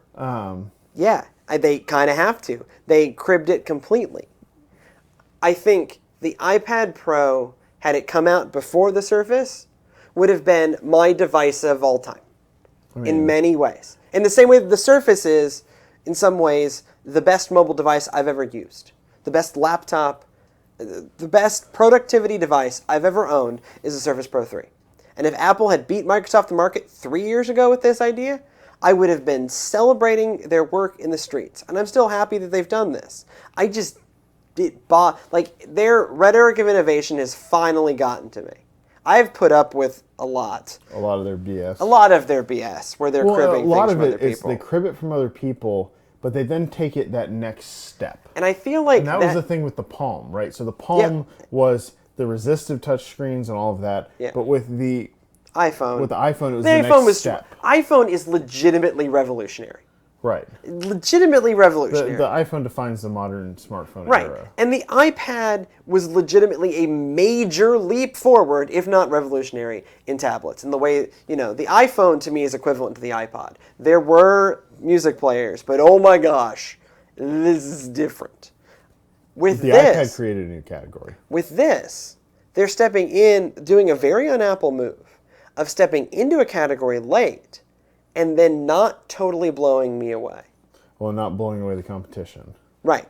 Yeah, they kind of have to. They cribbed it completely. I think the iPad Pro, had it come out before the Surface, would have been my device of all time. In many ways. In the same way that the Surface is, in some ways, the best mobile device I've ever used. The best laptop, the best productivity device I've ever owned is the Surface Pro 3. And if Apple had beat Microsoft to market 3 years ago with this idea, I would have been celebrating their work in the streets. And I'm still happy that they've done this. Their rhetoric of innovation has finally gotten to me. I've put up with a lot. A lot of their BS. A lot of their BS, where they're cribbing things from other people. They crib it from other people, but they then take it that next step. And I feel like that was the thing with the Palm, right? So the Palm was the resistive touch screens and all of that. Yeah. But with the iPhone, it was the next step. iPhone is legitimately revolutionary. Right. Legitimately revolutionary. The iPhone defines the modern smartphone era. Right. And the iPad was legitimately a major leap forward, if not revolutionary, in tablets. And the way, the iPhone to me is equivalent to the iPod. There were music players, but oh my gosh, this is different. The iPad created a new category. With this, they're stepping in, doing a very un-Apple move of stepping into a category late and then not totally blowing me away. Well, not blowing away the competition. Right.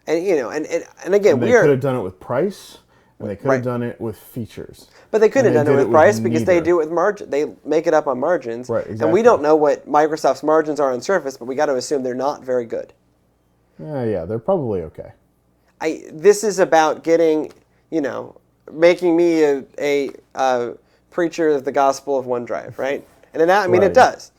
And again, they could have done it with price, and they could have done it with features. But they couldn't have done it with price because they do it with margin. They make it up on margins. Right, exactly. And we don't know what Microsoft's margins are on Surface, but we got to assume they're not very good. Yeah, they're probably okay. This is about getting, making me a preacher of the gospel of OneDrive, right? And it does.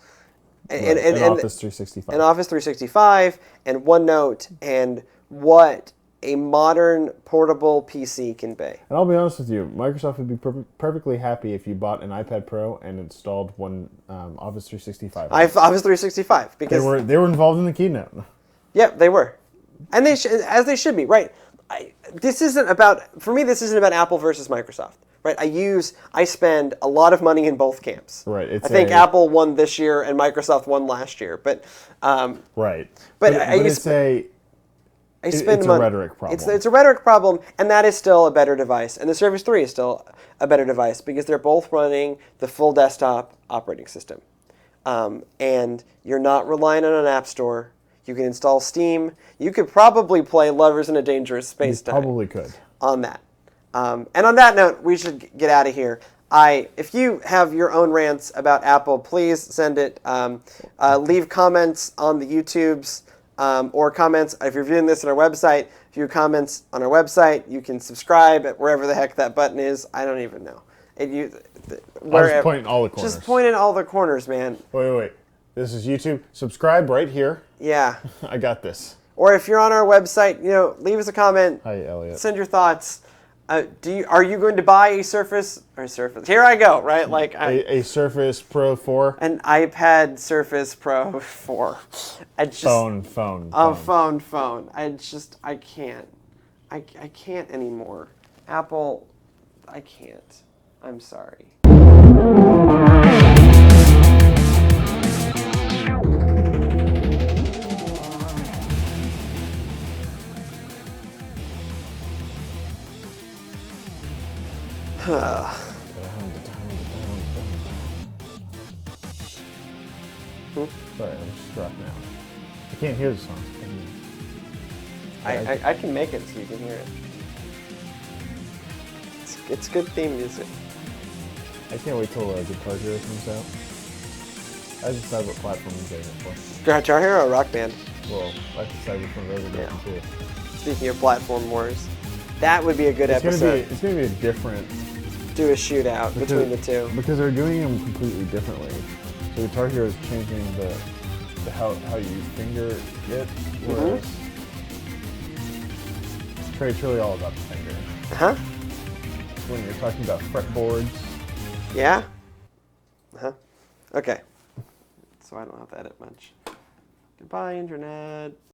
And Office 365. And Office 365 and OneNote and what a modern portable PC can be. And I'll be honest with you, Microsoft would be perfectly happy if you bought an iPad Pro and installed Office 365. Office 365 because they were involved in the keynote. Yep, they were. And as they should be, right? This isn't about, for me, this isn't about Apple versus Microsoft, right? I spend a lot of money in both camps. Right. I think Apple won this year and Microsoft won last year, but right. But it's a rhetoric problem. It's a rhetoric problem, and that is still a better device. And the Surface 3 is still a better device because they're both running the full desktop operating system. And you're not relying on an app store. You can install Steam. You could probably play Lovers in a Dangerous Space Time. Probably could. On that. And on that note, we should get out of here. If you have your own rants about Apple, please send it. Leave comments on the YouTubes or comments. If you're viewing this on our website, if you have comments on our website, you can subscribe at wherever the heck that button is. I don't even know. Just point in all the corners. Just point in all the corners, man. Wait. This is YouTube. Subscribe right here. Yeah. I got this. Or if you're on our website, leave us a comment. Hi, Elliot. Send your thoughts. Are you going to buy a Surface? Here I go, right? Like a Surface Pro 4? An iPad Surface Pro 4. Phone. Phone. I can't. I can't anymore. Apple, I can't. I'm sorry. Sorry, I'm struck now. I can't hear the song. I can make it so you can hear it. It's good theme music. I can't wait till Guitar Hero comes out. I decide what platform I'm getting it for. Guitar Hero or Rock Band? Well, I decide which one those are going to. Speaking of platform wars, that would be a good episode. It's going to be a different... Do a shootout between the two. Because they're doing them completely differently. So Guitar Hero is changing the how you finger it, whereas it's really all about the finger. Uh-huh. When you're talking about fretboards. Yeah? Uh-huh. Okay. So I don't have to edit much. Goodbye, Internet.